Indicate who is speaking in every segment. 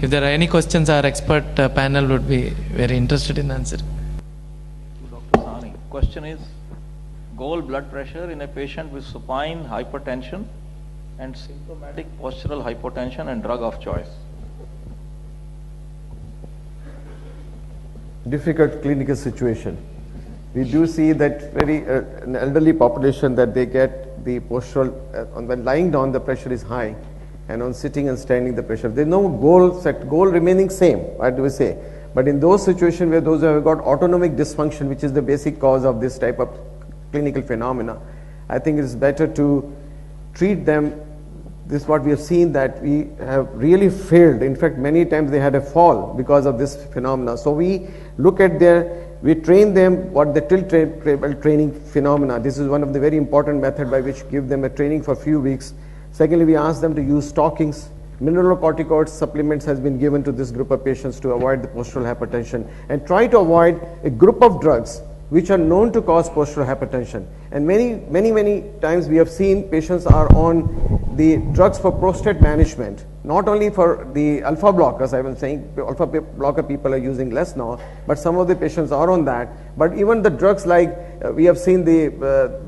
Speaker 1: If there are any questions, our expert panel would be very interested in answering.
Speaker 2: Dr. Sani, question is goal blood pressure in a patient with supine hypertension and symptomatic postural hypotension and drug of choice.
Speaker 3: Difficult clinical situation. We do see that very an elderly population that they get the postural, when lying down the pressure is high, and on sitting and standing the pressure. There is no goal set, goal remaining same, what do we say? But in those situations where those who have got autonomic dysfunction, which is the basic cause of this type of clinical phenomena, I think it is better to treat them. This is what we have seen, that we have really failed. In fact, many times they had a fall because of this phenomena. So we look at we train them what the tilt training phenomena. This is one of the very important method by which give them a training for a few weeks. Secondly, we ask them to use stockings. Mineralocorticoid supplements has been given to this group of patients to avoid the postural hypertension, and try to avoid a group of drugs which are known to cause postural hypertension. And many times we have seen patients are on the drugs for prostate management, not only for the alpha blockers. I was saying alpha blocker people are using less now, but some of the patients are on that. But even the drugs like we have seen the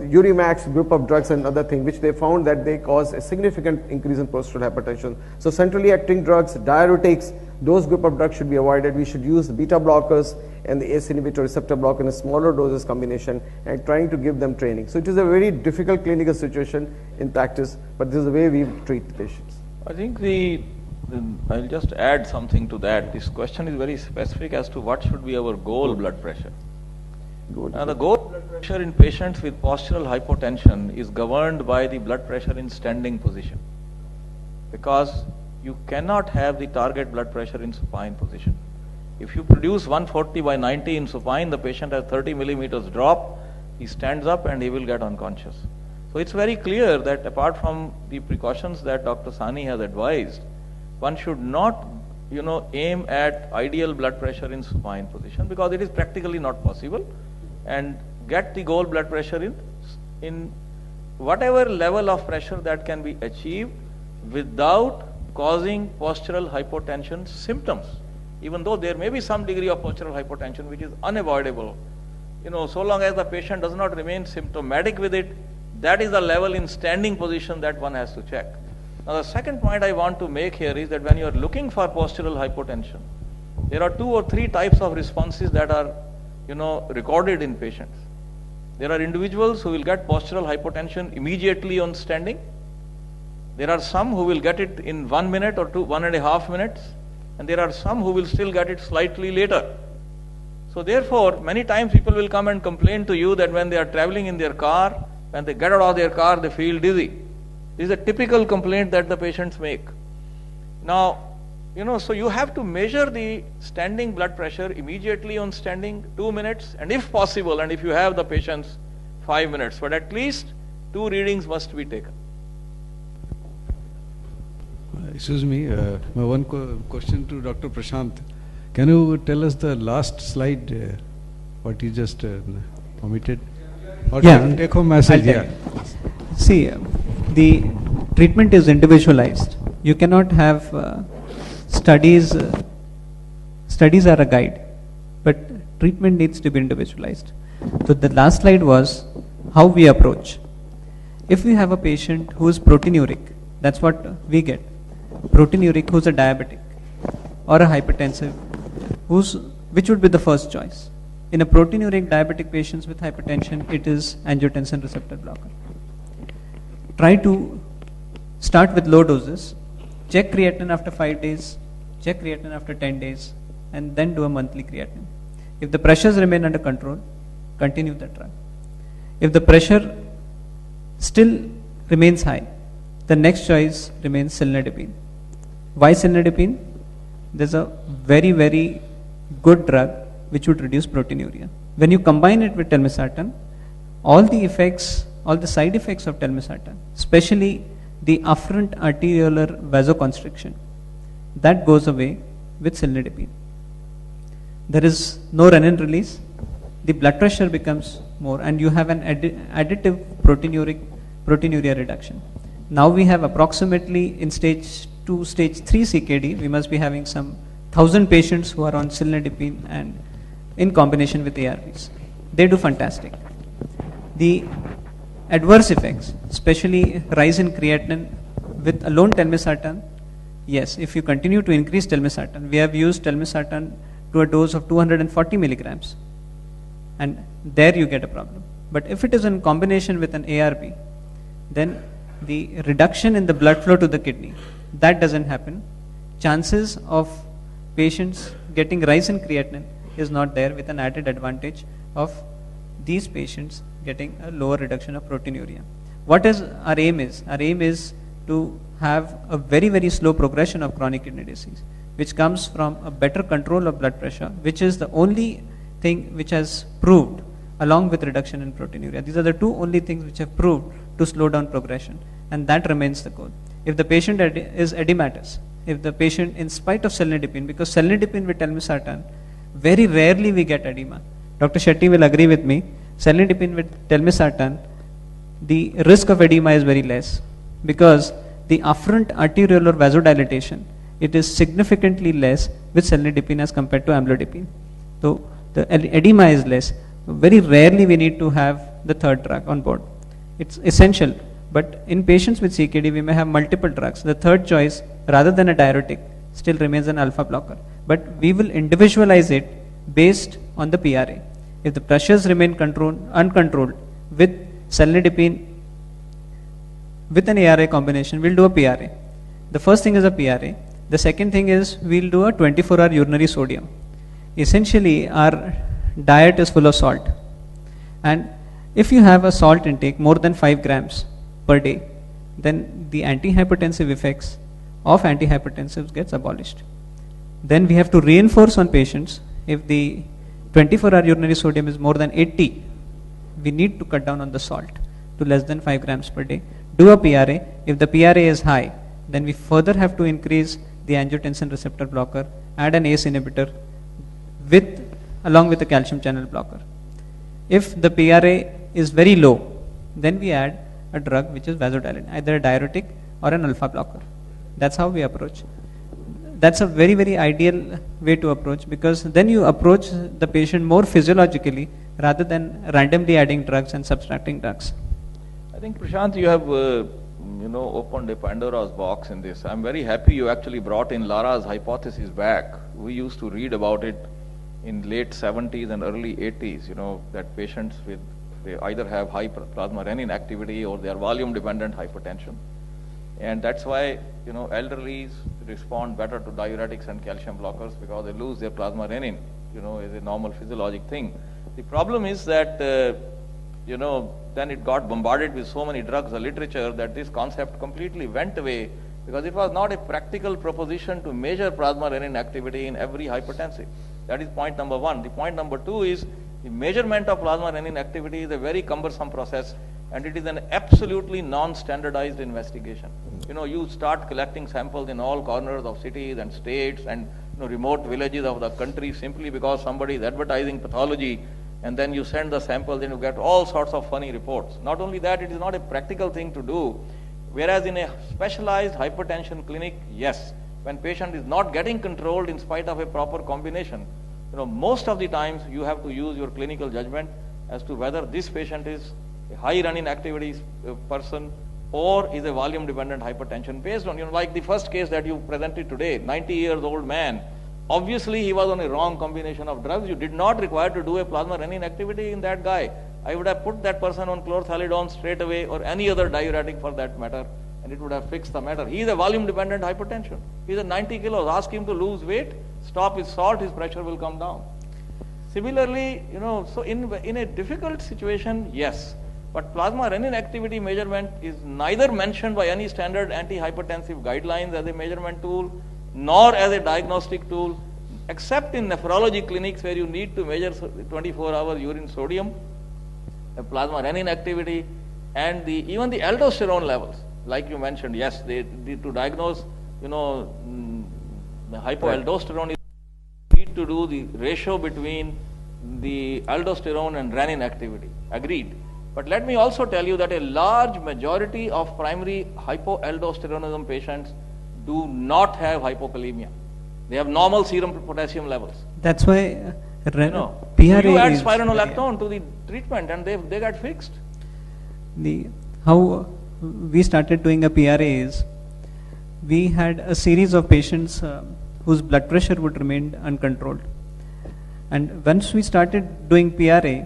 Speaker 3: Urimax group of drugs and other things, which they found that they cause a significant increase in postural hypertension. So centrally acting drugs, diuretics, those group of drugs should be avoided. We should use beta blockers and the ACE inhibitor receptor blocker in a smaller doses combination, and trying to give them training. So it is a very difficult clinical situation in practice, but this is the way we treat the patients.
Speaker 2: I think I'll just add something to that. This question is very specific as to what should be our goal blood pressure. Now, the goal blood pressure in patients with postural hypotension is governed by the blood pressure in standing position, because you cannot have the target blood pressure in supine position. If you produce 140 by 90 in supine, the patient has 30 millimeters drop, he stands up and he will get unconscious. So it's very clear that apart from the precautions that Dr. Sani has advised, one should not aim at ideal blood pressure in supine position, because it is practically not possible, and get the goal blood pressure in whatever level of pressure that can be achieved without causing postural hypotension symptoms. Even though there may be some degree of postural hypotension which is unavoidable, so long as the patient does not remain symptomatic with it, that is the level in standing position that one has to check. Now, the second point I want to make here is that when you are looking for postural hypotension, there are 2 or 3 types of responses that are recorded in patients. There are individuals who will get postural hypotension immediately on standing. There are some who will get it in 1 minute or 1.5 minutes, and there are some who will still get it slightly later. So therefore, many times people will come and complain to you that when they are traveling in their car, when they get out of their car, they feel dizzy. This is a typical complaint that the patients make. Now, so you have to measure the standing blood pressure immediately on standing, 2 minutes, and if possible, and if you have the patients, 5 minutes, but at least 2 readings must be taken.
Speaker 4: Excuse me, my one question to Dr. Prashant. Can you tell us the last slide, what you just omitted? Or take home message here.
Speaker 5: See, the treatment is individualized. You cannot have studies. Studies are a guide, but treatment needs to be individualized. So the last slide was how we approach. If we have a patient who is proteinuric, that's what we get. Proteinuric, who's a diabetic or a hypertensive, which would be the first choice? In a proteinuric diabetic patients with hypertension, it is angiotensin receptor blocker. Try to start with low doses, check creatinine after 5 days, check creatinine after 10 days, and then do a monthly creatinine. If the pressures remain under control, continue the drug. If the pressure still remains high, the next choice remains cilnidipine. Why cilnidipine? There's a very, very good drug which would reduce proteinuria. When you combine it with telmisartan, all the side effects of telmisartan, especially the afferent arteriolar vasoconstriction, that goes away with cilnidipine. There is no renin release, the blood pressure becomes more, and you have an additive proteinuria reduction. Now we have approximately in stage to stage 3 CKD, we must be having some 1,000 patients who are on cilnidipine and in combination with ARBs. They do fantastic. The adverse effects, especially rise in creatinine with alone telmisartan, yes, if you continue to increase telmisartan, we have used telmisartan to a dose of 240 milligrams, and there you get a problem. But if it is in combination with an ARB, then the reduction in the blood flow to the kidney, that doesn't happen. Chances of patients getting rise in creatinine is not there, with an added advantage of these patients getting a lower reduction of proteinuria. What is our aim is? Our aim is to have a very, very slow progression of chronic kidney disease, which comes from a better control of blood pressure, which is the only thing which has proved, along with reduction in proteinuria. These are the two only things which have proved to slow down progression, and that remains the goal. If the patient is edematous, if the patient, in spite of cilnidipine, because cilnidipine with telmisartan, very rarely we get edema. Dr. Shetty will agree with me, cilnidipine with telmisartan, the risk of edema is very less, because the afferent arteriolar vasodilatation, it is significantly less with cilnidipine as compared to amlodipine. So the edema is less. Very rarely we need to have the third drug on board. It's essential, but in patients with CKD we may have multiple drugs. The third choice, rather than a diuretic, still remains an alpha blocker. But we will individualize it based on the PRA. If the pressures remain uncontrolled with cilnidipine with an ARA combination, we'll do a PRA. The first thing is a PRA. The second thing is we'll do a 24-hour urinary sodium. Essentially, our diet is full of salt, and if you have a salt intake more than 5 grams per day, then the antihypertensive effects of antihypertensives gets abolished. Then we have to reinforce on patients, if the 24-hour urinary sodium is more than 80, we need to cut down on the salt to less than 5 grams per day. Do a PRA. If the PRA is high, then we further have to increase the angiotensin receptor blocker, add an ACE inhibitor along with the calcium channel blocker. If the PRA is very low, then we add a drug which is vasodilating, either a diuretic or an alpha blocker. That's how we approach. That's a very, very ideal way to approach, because then you approach the patient more physiologically rather than randomly adding drugs and subtracting drugs.
Speaker 2: I think, Prashant, you have opened a Pandora's box in this. I'm very happy you actually brought in Lara's hypothesis back. We used to read about it in late 70s and early 80s, that patients they either have high plasma renin activity or they are volume dependent hypertension. And that's why, elderlies respond better to diuretics and calcium blockers, because they lose their plasma renin, is a normal physiologic thing. The problem is that, then it got bombarded with so many drugs, the literature, that this concept completely went away, because it was not a practical proposition to measure plasma renin activity in every hypertensive. That is point number one. The point number two is the measurement of plasma renin activity is a very cumbersome process, and it is an absolutely non-standardized investigation. You start collecting samples in all corners of cities and states and remote villages of the country simply because somebody is advertising pathology, and then you send the samples and you get all sorts of funny reports. Not only that, it is not a practical thing to do. Whereas in a specialized hypertension clinic, yes, when patient is not getting controlled in spite of a proper combination, most of the times you have to use your clinical judgment as to whether this patient is a high renin activity person or is a volume dependent hypertension, based on, like the first case that you presented today, 90 years old man. Obviously he was on a wrong combination of drugs. You did not require to do a plasma renin activity in that guy. I would have put that person on chlorthalidone straight away, or any other diuretic for that matter, and it would have fixed the matter. He is a volume dependent hypertension. He is at 90 kilos. Ask him to lose weight, stop his salt, his pressure will come down. Similarly, so in a difficult situation, yes, but plasma renin activity measurement is neither mentioned by any standard antihypertensive guidelines as a measurement tool, nor as a diagnostic tool, except in nephrology clinics where you need to measure 24-hour urine sodium, plasma renin activity, and even the aldosterone levels. Like you mentioned, yes, they to diagnose, the hypoaldosterone, need to do the ratio between the aldosterone and renin activity. Agreed. But let me also tell you that a large majority of primary hypoaldosteronism patients do not have hypokalemia. They have normal serum potassium levels.
Speaker 5: That's why
Speaker 2: You know,
Speaker 5: PRA
Speaker 2: you add
Speaker 5: is
Speaker 2: spironolactone to the treatment and they got fixed.
Speaker 5: How we started doing a PRA is, we had a series of patients whose blood pressure would remain uncontrolled. And once we started doing PRA,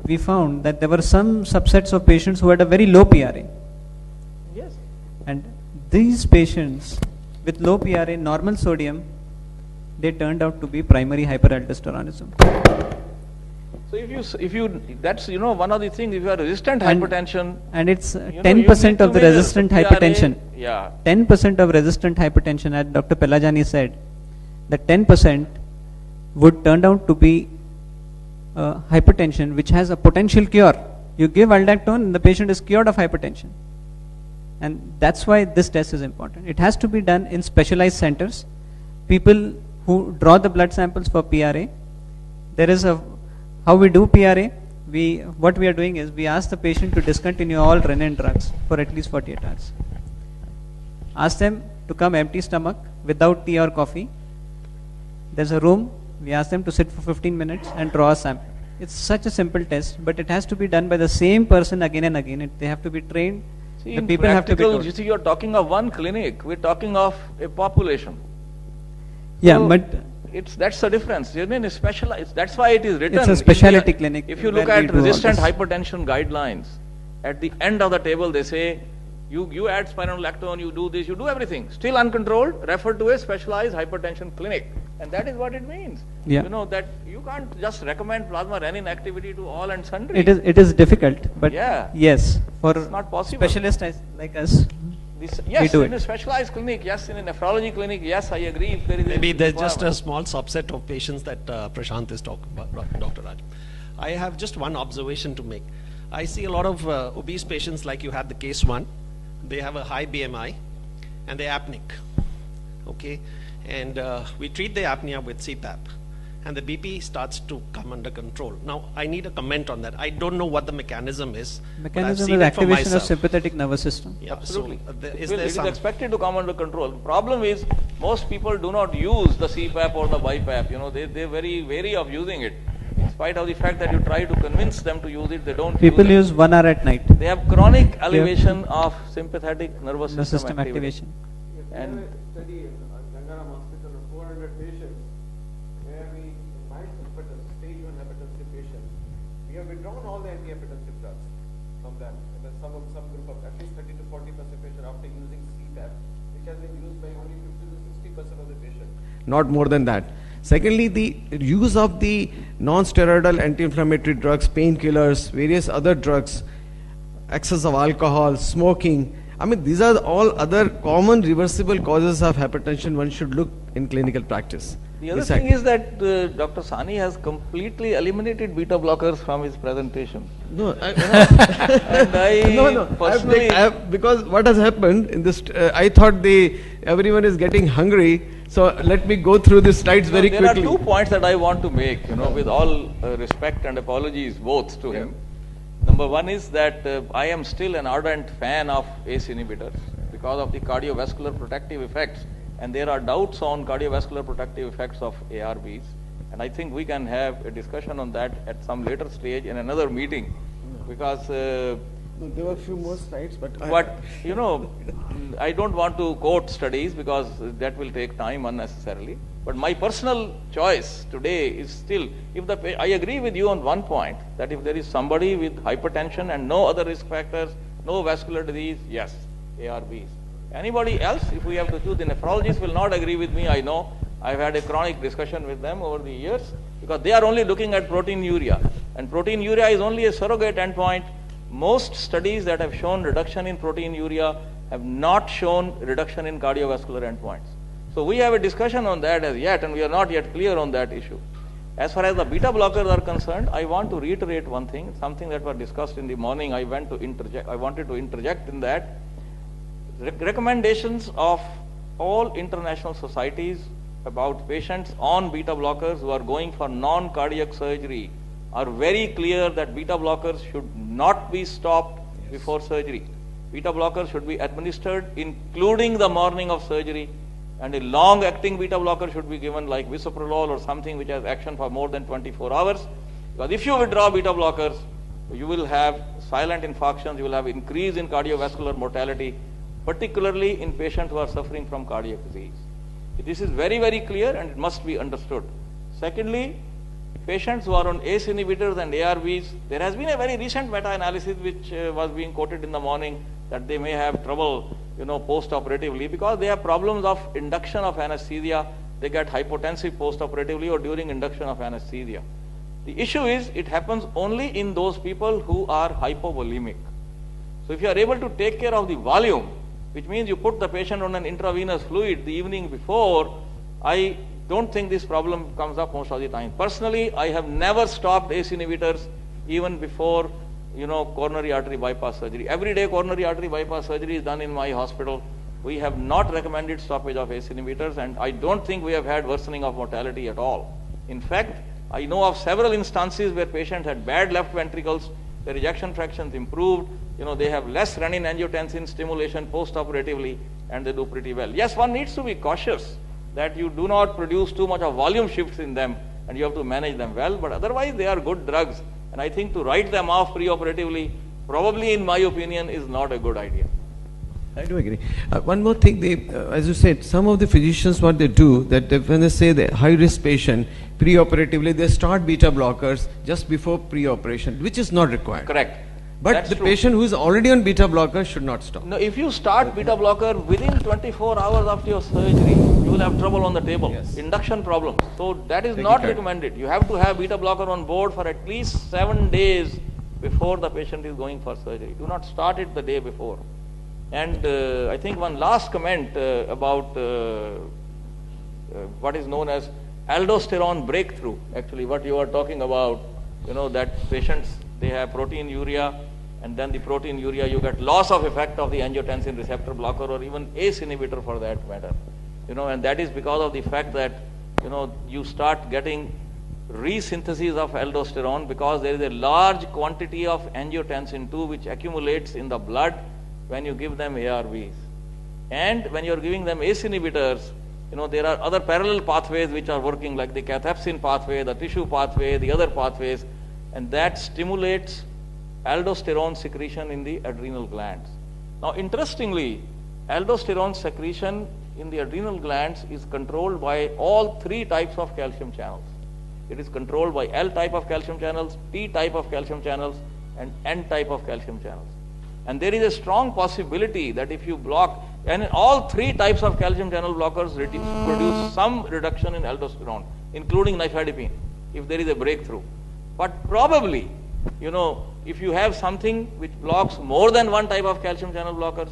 Speaker 5: we found that there were some subsets of patients who had a very low PRA.
Speaker 2: Yes.
Speaker 5: And these patients with low PRA, normal sodium, they turned out to be primary hyperaldosteronism.
Speaker 2: So if you that's one of the things, if you are resistant hypertension,
Speaker 5: And it's
Speaker 2: you know,
Speaker 5: 10%
Speaker 2: you need
Speaker 5: of the
Speaker 2: to measure
Speaker 5: resistant
Speaker 2: PRA.
Speaker 5: hypertension.
Speaker 2: Yeah.
Speaker 5: 10% of resistant hypertension, as Dr. Pelajani said, that 10% would turn out to be hypertension which has a potential cure. You give aldactone and the patient is cured of hypertension. And that's why this test is important. It has to be done in specialized centers. People who draw the blood samples for PRA, how we do PRA, what we are doing is we ask the patient to discontinue all renin drugs for at least 48 hours. Ask them to come empty stomach without tea or coffee. There's a room, we ask them to sit for 15 minutes and draw a sample. It's such a simple test, but it has to be done by the same person again and again. They have to be trained.
Speaker 2: See,
Speaker 5: The
Speaker 2: in
Speaker 5: people have to be
Speaker 2: practical,
Speaker 5: told.
Speaker 2: you see, you're talking of one clinic. We're talking of a population.
Speaker 5: Yeah,
Speaker 2: So
Speaker 5: but
Speaker 2: that's the difference. You mean it's specialized. That's why it is written.
Speaker 5: It's a
Speaker 2: in
Speaker 5: specialty
Speaker 2: the-
Speaker 5: clinic
Speaker 2: If you
Speaker 5: where
Speaker 2: look
Speaker 5: we
Speaker 2: at
Speaker 5: do all
Speaker 2: resistant
Speaker 5: this.
Speaker 2: hypertension guidelines, at the end of the table they say, you add spironolactone, you do this, you do everything. Still uncontrolled, refer to a specialized hypertension clinic. And that is what it means.
Speaker 5: Yeah.
Speaker 2: You know, that you can't just recommend plasma renin activity to all and sundry.
Speaker 5: it is difficult, but
Speaker 2: Yeah.
Speaker 5: yes, for
Speaker 2: It's not possible.
Speaker 5: specialists like us,
Speaker 2: Yes,
Speaker 5: do
Speaker 2: in
Speaker 5: it.
Speaker 2: a specialized clinic, yes, in a nephrology clinic, yes, I agree. If there is
Speaker 6: Maybe there's just a
Speaker 2: requirement.
Speaker 6: small subset of patients that Prashant is talking about, Dr. Raj. I have just one observation to make. I see a lot of obese patients, like you had the case one. They have a high BMI and they're apneic. Okay, and we treat the apnea with CPAP, and the BP starts to come under control. Now, I need a comment on that. I don't know what the mechanism is. but I've
Speaker 5: mechanism
Speaker 6: seen
Speaker 5: is
Speaker 6: it for
Speaker 5: activation of
Speaker 6: myself.
Speaker 5: sympathetic nervous system.
Speaker 6: Yeah,
Speaker 2: Absolutely.
Speaker 6: So,
Speaker 2: It
Speaker 6: is
Speaker 2: will-
Speaker 6: there
Speaker 2: it is
Speaker 6: some?
Speaker 2: expected to come under control. The problem is most people do not use the CPAP or the BiPAP. You know, they're very wary of using it. In spite of the fact that you try to convince them to use it, they don't
Speaker 5: People
Speaker 2: use
Speaker 5: use 1 hour at night.
Speaker 2: it. They have chronic elevation of sympathetic nervous
Speaker 5: The
Speaker 2: system
Speaker 5: system
Speaker 2: activity.
Speaker 5: activation.
Speaker 2: And
Speaker 3: study in Gangaram Hospital of 400 patients where we, in my stage 1 hypertensive patients, we have withdrawn all the antihypertensive drugs from them. And then some group of at least 30 to 40% patient after using CPAP, which has been used by only 50 to 60% of the patients. Not more than that. Secondly, the use of the non-steroidal anti-inflammatory drugs, painkillers, various other drugs, excess of alcohol, smoking. I mean, these are all other common reversible causes of hypertension one should look in clinical practice.
Speaker 2: the other
Speaker 3: Besides-
Speaker 2: thing is that Dr. Sani has completely eliminated beta blockers from his presentation.
Speaker 3: No,
Speaker 2: And I
Speaker 3: no.
Speaker 2: personally,
Speaker 3: Because what has happened in this, I thought everyone is getting hungry. So let me go through the slides very
Speaker 2: there
Speaker 3: quickly.
Speaker 2: are 2 points that I want to make, with all respect and apologies both to him. Number one is that I am still an ardent fan of ACE inhibitors because of the cardiovascular protective effects, and there are doubts on cardiovascular protective effects of ARBs, and I think we can have a discussion on that at some later stage in another meeting, because
Speaker 3: There were a few more slides, but
Speaker 2: I don't want to quote studies because that will take time unnecessarily. But my personal choice today is still, I agree with you on one point, that if there is somebody with hypertension and no other risk factors, no vascular disease, yes, ARBs. Anybody else, if we have to choose, the nephrologists will not agree with me, I know. I've had a chronic discussion with them over the years, because they are only looking at proteinuria. And proteinuria is only a surrogate endpoint. Most studies that have shown reduction in proteinuria have not shown reduction in cardiovascular endpoints. So we have a discussion on that as yet, and we are not yet clear on that issue. As far as the beta blockers are concerned, I want to reiterate one thing, something that was discussed in the morning. I wanted to interject in that. Recommendations of all international societies about patients on beta blockers who are going for non-cardiac surgery are very clear that beta blockers should not be stopped before surgery. Beta blocker should be administered including the morning of surgery, and a long-acting beta blocker should be given like bisoprolol or something which has action for more than 24 hours. Because if you withdraw beta blockers, you will have silent infarctions, you will have increase in cardiovascular mortality, particularly in patients who are suffering from cardiac disease. This is very, very clear and it must be understood. Secondly, patients who are on ACE inhibitors and ARBs, there has been a very recent meta-analysis which was being quoted in the morning that they may have trouble, post-operatively because they have problems of induction of anesthesia. They get hypotensive post-operatively or during induction of anesthesia. The issue is it happens only in those people who are hypovolemic. So if you are able to take care of the volume, which means you put the patient on an intravenous fluid the evening before, I don't think this problem comes up most of the time. Personally, I have never stopped ACE inhibitors even before coronary artery bypass surgery. Every day coronary artery bypass surgery is done in my hospital. We have not recommended stoppage of ACE inhibitors, and I don't think we have had worsening of mortality at all. In fact, I know of several instances where patients had bad left ventricles, their ejection fractions improved, they have less renin-angiotensin stimulation post-operatively, and they do pretty well. Yes, one needs to be cautious that you do not produce too much of volume shifts in them, and you have to manage them well, but otherwise they are good drugs, and I think to write them off pre-operatively, probably in my opinion, is not a good idea.
Speaker 3: I do agree. One more thing, as you said, some of the physicians, what they do, when they say the high-risk patient, pre-operatively, they start beta blockers just before pre-operation, which is not required.
Speaker 2: Correct.
Speaker 3: But
Speaker 2: That's
Speaker 3: the
Speaker 2: true.
Speaker 3: patient who is already on beta blocker should not stop.
Speaker 2: No, if you start beta blocker within 24 hours after your surgery, you will have trouble on the table,
Speaker 3: Yes.
Speaker 2: induction problems. So that is
Speaker 3: Taking
Speaker 2: not
Speaker 3: care.
Speaker 2: recommended. You have to have beta blocker on board for at least 7 days before the patient is going for surgery. Do not start it the day before. And I think one last comment about what is known as aldosterone breakthrough. Actually, what you are talking about, that patients, they have proteinuria, and then the proteinuria, you get loss of effect of the angiotensin receptor blocker or even ACE inhibitor for that matter. And that is because of the fact that, you start getting resynthesis of aldosterone because there is a large quantity of angiotensin 2 which accumulates in the blood when you give them ARBs. And when you are giving them ACE inhibitors, there are other parallel pathways which are working, like the cathepsin pathway, the tissue pathway, the other pathways, and that stimulates aldosterone secretion in the adrenal glands. Now, interestingly, aldosterone secretion in the adrenal glands is controlled by all 3 types of calcium channels. It is controlled by L type of calcium channels, T type of calcium channels, and N type of calcium channels. And there is a strong possibility that if you block, and all 3 types of calcium channel blockers produce some reduction in aldosterone, including nifedipine, if there is a breakthrough. But probably, if you have something which blocks more than 1 type of calcium channel blockers,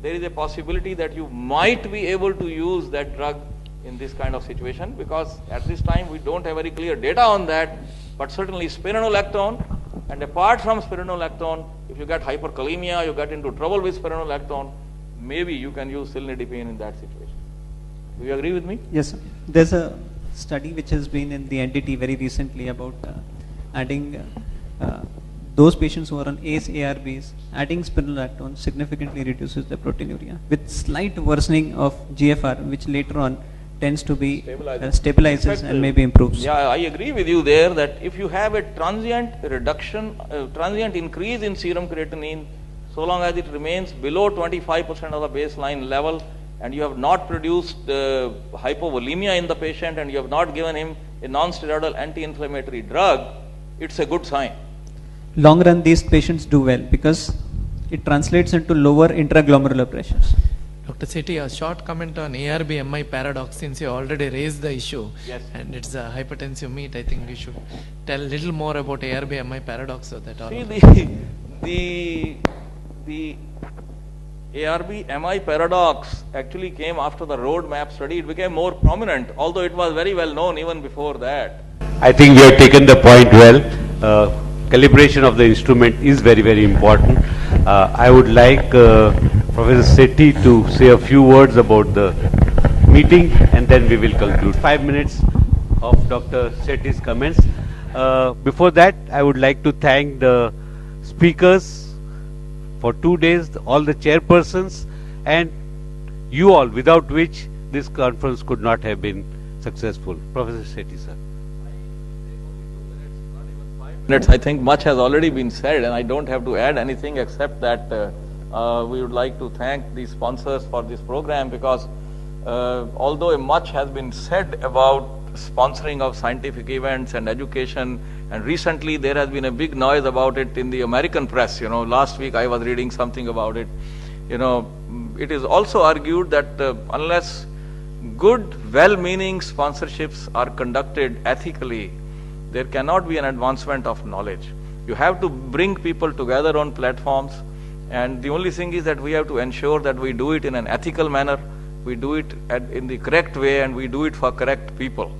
Speaker 2: there is a possibility that you might be able to use that drug in this kind of situation, because at this time we don't have very clear data on that, but certainly spironolactone, and apart from spironolactone, if you get hyperkalemia, you get into trouble with spironolactone, maybe you can use cilnidipine in that situation. Do you agree with me?
Speaker 5: Yes, sir. There's a study which has been in the NDT very recently about adding those patients who are on ACE ARBs, adding spironolactone significantly reduces the proteinuria with slight worsening of GFR, which later on tends to be stabilizes
Speaker 2: In fact,
Speaker 5: and maybe improves.
Speaker 2: Yeah, I agree with you there that if you have a transient reduction, transient increase in serum creatinine, so long as it remains below 25% of the baseline level, and you have not produced hypovolemia in the patient, and you have not given him a non-steroidal anti-inflammatory drug, it's a good sign.
Speaker 5: Long run, these patients do well because it translates into lower intraglomerular pressures.
Speaker 1: Dr. Sethi, a short comment on ARB-MI paradox, since you already raised the issue.
Speaker 2: Yes.
Speaker 1: And it's a hypertensive meet, I think you should tell a little more about ARB-MI paradox so that all.
Speaker 2: See, the ARB-MI paradox actually came after the roadmap study. It became more prominent, although it was very well known even before that.
Speaker 7: I think we have taken the point well. Calibration of the instrument is very, very important. I would like Professor Sethi to say a few words about the meeting, and then we will conclude. 5 minutes of Dr. Sethi's comments. Before that, I would like to thank the speakers for 2 days, all the chairpersons and you all, without which this conference could not have been successful. Professor Sethi, sir.
Speaker 2: I think much has already been said, and I don't have to add anything except that we would like to thank the sponsors for this program, because although much has been said about sponsoring of scientific events and education, and recently there has been a big noise about it in the American press. Last week I was reading something about it. It is also argued that unless good, well-meaning sponsorships are conducted ethically, there cannot be an advancement of knowledge. You have to bring people together on platforms, and the only thing is that we have to ensure that we do it in an ethical manner, we do it in the correct way, and we do it for correct people.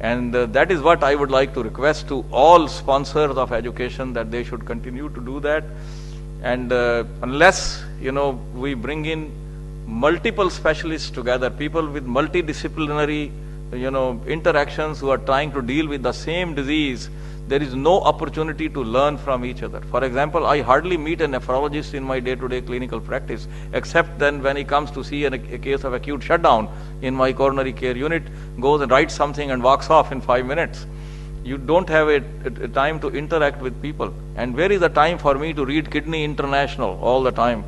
Speaker 2: And that is what I would like to request to all sponsors of education, that they should continue to do that. And unless we bring in multiple specialists together, people with multidisciplinary interactions who are trying to deal with the same disease, there is no opportunity to learn from each other. For example, I hardly meet a nephrologist in my day-to-day clinical practice, except then when he comes to see a case of acute shutdown in my coronary care unit, goes and writes something and walks off in 5 minutes. You don't have a time to interact with people. And where is the time for me to read Kidney International all the time?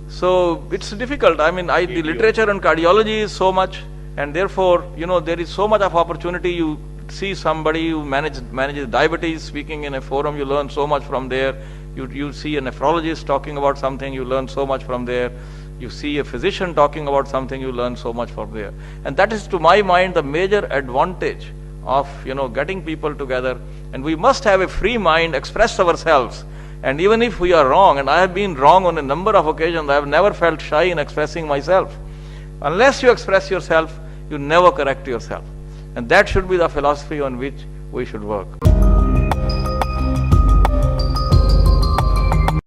Speaker 2: So it's difficult. The literature on cardiology is so much, and therefore, there is so much of opportunity. You see somebody who manages diabetes speaking in a forum, you learn so much from there. You see a nephrologist talking about something, you learn so much from there. You see a physician talking about something, you learn so much from there. And that is, to my mind, the major advantage of getting people together. And we must have a free mind, express ourselves. And even if we are wrong, and I have been wrong on a number of occasions, I have never felt shy in expressing myself. Unless you express yourself, you never correct yourself. And that should be the philosophy on which we should work.